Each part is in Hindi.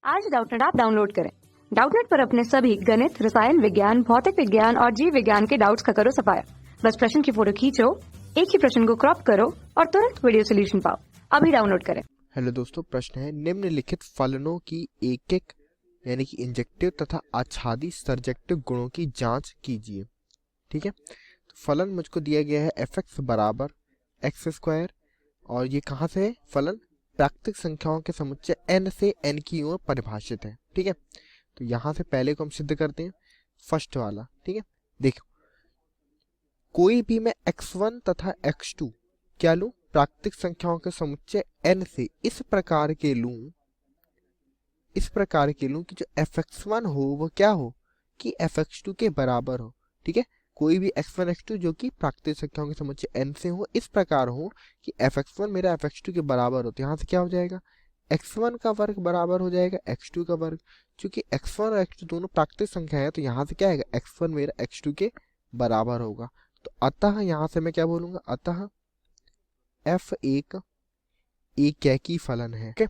आज डाउटनेट ऐप डाउनलोड करें। डाउटनेट पर अपने सभी गणित, रसायन विज्ञान, भौतिक विज्ञान और जीव विज्ञान के डाउट्स का करो सफाया। बस प्रश्न की फोटो खींचो, एक ही प्रश्न को क्रॉप करो और तुरंत वीडियो सोल्यूशन पाओ। अभी डाउनलोड करें। हेलो दोस्तों, प्रश्न है निम्नलिखित फलनों की एक एक यानी कि इंजेक्टिव तथा आच्छादी सर्जेक्टिव गुणों की जांच कीजिए। ठीक है, तो फलन मुझको दिया गया है एफ एक्स बराबर एक्स स्क्वायर, और ये कहाँ से है? फलन प्राकृतिक संख्याओं के समुच्चय n से n की ओर परिभाषित है। ठीक है, तो यहाँ से पहले को हम सिद्ध करते हैं, फर्स्ट वाला। ठीक है, देखो, कोई भी मैं x1 तथा x2 क्या लूं? प्राकृतिक संख्याओं के समुच्चय n से इस प्रकार के लूं कि जो fx1 हो वो क्या हो कि fx2 के बराबर हो। ठीक है, कोई भी x1 x2 जो कि प्राकृतिक संख्याओं के समुच्चय n से हो, इस प्रकार हो कि fx1 मेरा fx2 के बराबर हो। तो यहाँ से क्या हो जाएगा? x1 का वर्ग बराबर हो जाएगा x2 का वर्ग। चूंकि x1 और x2 दोनों प्राकृतिक संख्या है, तो यहाँ से क्या आएगा? x1 मेरा x2 के बराबर होगा। तो अतः यहाँ से मैं क्या बोलूंगा? अतः f एक एकी फलन है। ओके,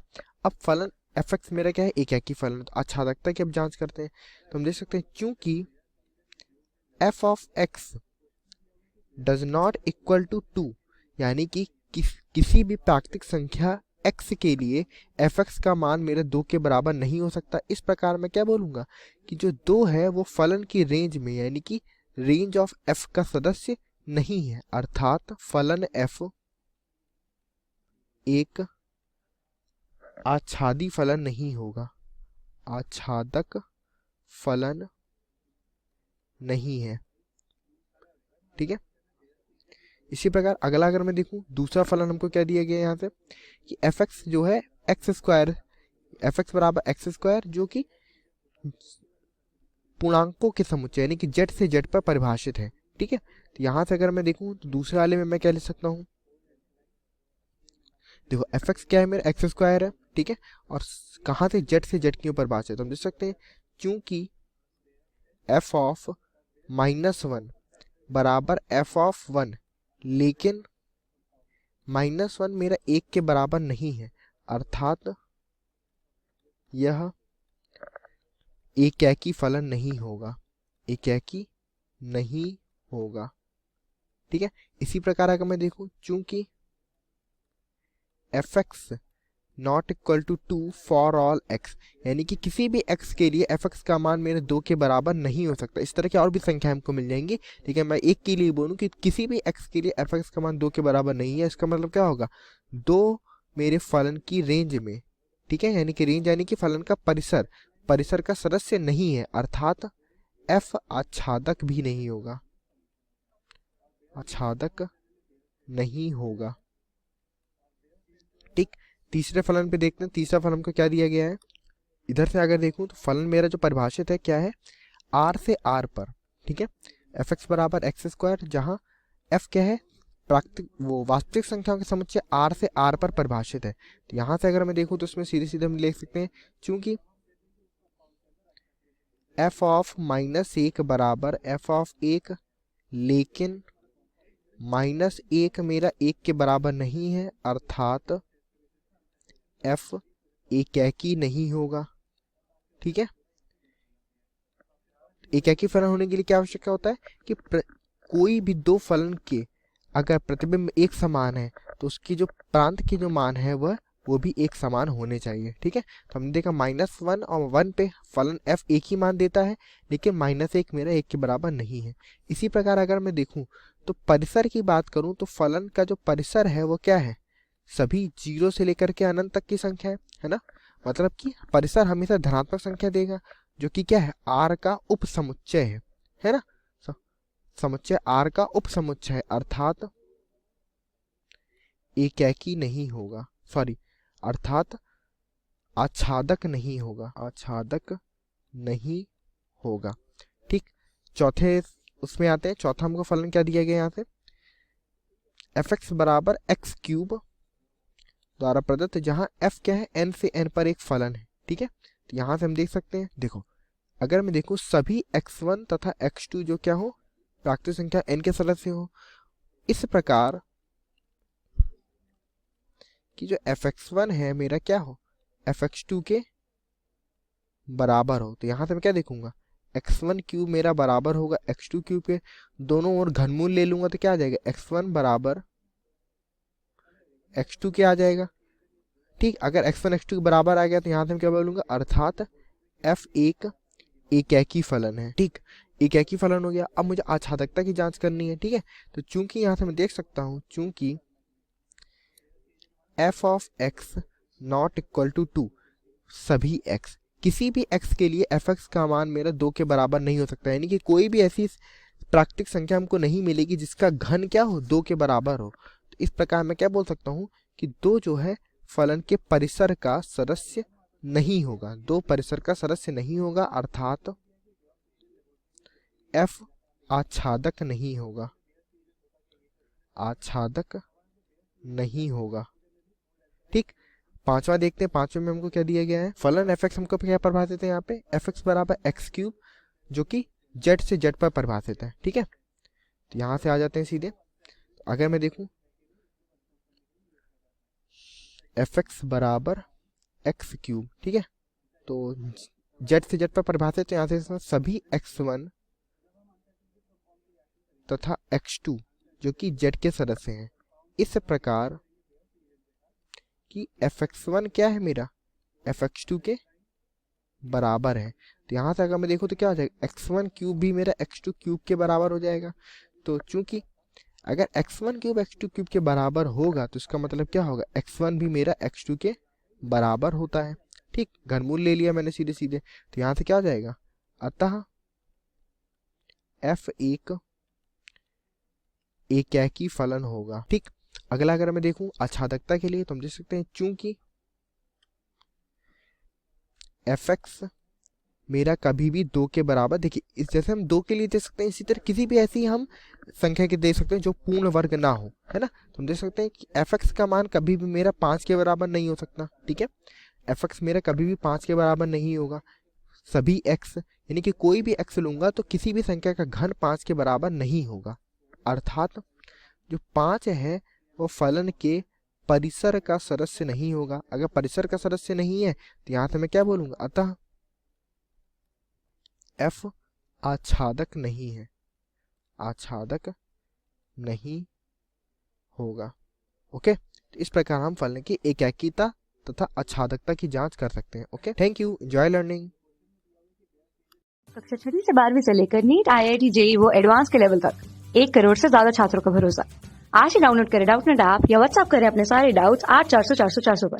अब फलन एफ एक्स मेरा क्या है? एक एकी फलन। तो अच्छा लगता है कि अब जांच करते हैं। तो हम देख सकते हैं चूंकि f of x does not equal to 2, यानी कि किसी भी प्राकृतिक संख्या x के लिए एफ एक्स का मान मेरे 2 के बराबर नहीं हो सकता। इस प्रकार मैं क्या बोलूंगा कि जो 2 है वो फलन की रेंज में, यानी कि रेंज ऑफ f का सदस्य नहीं है, अर्थात फलन f एक आच्छादी फलन नहीं होगा, आच्छादक फलन नहीं है। ठीक है, इसी प्रकार अगला अगर मैं देखूं, दूसरा फलन हमको क्या दिया गया है यहाँ से कि एफ एक्स जो है एक्स स्क्वायर, एफ एक्स बराबर एक्स स्क्वायर, जो कि पूर्णांकों के समुच्चय यानी कि जेड से जेड पर परिभाषित है। ठीक है, तो यहाँ से अगर मैं देखूं तो दूसरे वाले में मैं क्या लिख सकता हूँ? देखो, एफ एक्स क्या है? मेरा एक्स स्क्वायर है। ठीक है, और कहाँ से? जेड से जेड के ऊपर परिभाषित। तो हम देख सकते हैं चूंकि एफ ऑफ -1 बराबर एफ ऑफ 1, लेकिन -1 मेरा 1 के बराबर नहीं है, अर्थात यह एकी फलन नहीं होगा, एकी नहीं होगा। ठीक है, इसी प्रकार अगर मैं देखूं चूंकि f x not equal to 2 for all x, यानी कि किसी भी x के लिए एफ एक्स का मान मेरे 2 के बराबर नहीं हो सकता। इस तरह की और भी संख्या हमको मिल जाएंगी। ठीक है, मैं एक के लिए बोलूं कि किसी भी x के लिए एफ एक्स का मान 2 के बराबर नहीं है, इसका मतलब क्या होगा? 2 मेरे फलन की रेंज में, ठीक है, यानी कि रेंज यानी कि फलन का परिसर का सदस्य नहीं है, अर्थात f आच्छादक भी नहीं होगा, आच्छादक नहीं होगा। ठीक, तीसरे फलन पे देखते हैं। तीसरा फलन को क्या दिया गया है? इधर से अगर देखूं तो फलन मेरा जो परिभाषित है क्या है? r से r पर। ठीक है, एफ एक्स बराबर एक्स स्क्वायर, जहां f क्या है? प्राकृतिक वो वास्तविक संख्याओं के समुच्चय r से r पर परिभाषित है। तो यहां से अगर मैं देखूं तो इसमें सीधे सीधे हम लिख सकते हैं चूंकि f ऑफ -1 बराबर f ऑफ 1, लेकिन -1 मेरा 1 के बराबर नहीं है, अर्थात f एकी नहीं होगा। ठीक है, एकी फलन होने के लिए क्या आवश्यक होता है कि कोई भी दो फलन के अगर प्रतिबिंब एक समान है तो उसकी जो प्रांत की जो मान है वो भी एक समान होने चाहिए। ठीक है, तो हमने देखा -1 और 1 पे फलन f एक ही मान देता है, लेकिन -1 मेरा 1 के बराबर नहीं है। इसी प्रकार अगर मैं देखूं तो परिसर की बात करूं तो फलन का जो परिसर है वो क्या है? सभी 0 से लेकर के अनंत तक की संख्या है ना, मतलब कि परिसर हमेशा धनात्मक संख्या देगा, जो कि क्या है? r का उप समुच्चय है ना, समुच्चय r का उप समुच्चय है, अर्थात एकी नहीं होगा, सॉरी, अर्थात आच्छादक नहीं होगा, आच्छादक नहीं होगा। ठीक, चौथे उसमें आते हैं। चौथा हमको फलन क्या दिया गया यहाँ से? एफ एक्स बराबर एक्स क्यूब द्वारा प्रदत्त, जहां f क्या है? n से n पर एक फलन है। ठीक है, तो यहां से हम देख सकते हैं, देखो, अगर मैं देखूं सभी x1 तथा x2 जो क्या हो? प्राकृतिक संख्या n के सदस्य हो, इस प्रकार कि जो fx1 है मेरा क्या हो? fx2 के बराबर हो, तो यहाँ से मैं क्या देखूंगा, x1 क्यूब मेरा बराबर होगा x2 क्यूब के, दोनों ओर घनमूल ले लूंगा तो क्या आ जाएगा, x1 बराबर x2 के आ जाएगा। ठीक, अगर x1 x2 के बराबर आ गया तो यहाँ से मैं क्या बोलूंगा, अर्थात f एक एकैकी फलन है। ठीक, एकैकी फलन हो गया। अब मुझे आच्छादकता की जांच करनी है। ठीक है, तो चूंकि यहाँ से मैं देख सकता हूँ, चूंकि f of x not equal to 2, सभी x, किसी भी x के लिए fx का मान मेरा 2 के बराबर नहीं हो सकता, यानी कि कोई भी ऐसी प्राकृतिक संख्या हमको नहीं मिलेगी जिसका घन क्या हो, 2 के बराबर हो। तो इस प्रकार मैं क्या बोल सकता हूँ कि 2 जो है फलन के परिसर का सदस्य नहीं होगा, 2 परिसर का सदस्य नहीं होगा, अर्थात f आच्छादक नहीं होगा, आच्छादक नहीं होगा। ठीक, पांचवा देखते हैं। पांचवें में हमको क्या दिया गया है, फलन fx हमको क्या परिभाषित है यहाँ पे, fx बराबर x क्यूब, जो कि z से z पर परिभाषित है। ठीक है, तो यहाँ से आ जाते हैं सीधे। तो अगर मैं देखूं fx बराबर x क्यूब, ठीक है, तो z से z पर परिभाषित है, यहाँ से सभी x1 तथा x2 जो कि z के सदस्य हैं, इस प्रकार कि fx1 क्या है मेरा, fx2 के बराबर है। तो यहाँ से अगर मैं देखूँ तो क्या हो जाएगा, x1 क्यूब भी मेरा x2 क्यूब के बराबर हो जाएगा। तो चूंकि अगर x1 क्यूब x2 क्यूब के बराबर होगा तो इसका मतलब क्या होगा, x1 भी मेरा x2 के बराबर होता है। ठीक, घनमूल ले लिया मैंने सीधे सीधे, तो यहाँ से क्या हो जाएगा, अतः f एक एकैकी फलन होगा। ठीक, अगला अगर मैं देखूं आच्छादकता के लिए तो हम देख सकते हैं, चूंकि fx मेरा कभी भी 2 के बराबर, देखिए इस जैसे हम 2 के लिए दे सकते हैं, इसी तरह किसी भी ऐसी हम संख्या के दे सकते हैं जो पूर्ण वर्ग ना हो, है ना। तो हम देख सकते हैं कि fx का मान कभी भी मेरा 5 के बराबर नहीं हो सकता। ठीक है, fx मेरा कभी भी 5 के बराबर नहीं होगा। सभी x, यानी कि कोई भी x लूंगा तो किसी भी संख्या का घन 5 के बराबर नहीं होगा, अर्थात जो 5 है वो फलन के परिसर का सदस्य नहीं होगा। अगर परिसर का सदस्य नहीं है तो यहाँ से मैं क्या बोलूंगा, अतः f आच्छादक नहीं है, आच्छादक नहीं होगा। ओके, तो इस प्रकार हम फलन की एकैकिता तथा आच्छादकता की जांच कर सकते हैं। Okay, thank you, enjoy learning. कक्षा 6 से 12वीं से लेकर नीट, IIT, JEE वो एडवांस के लेवल तक 1 करोड़ से ज्यादा छात्रों का भरोसा। आज ही डाउनलोड करें डाउटनेट ऐप या व्हाट्सएप करें अपने सारे डाउट्स 8400 400 400 पर।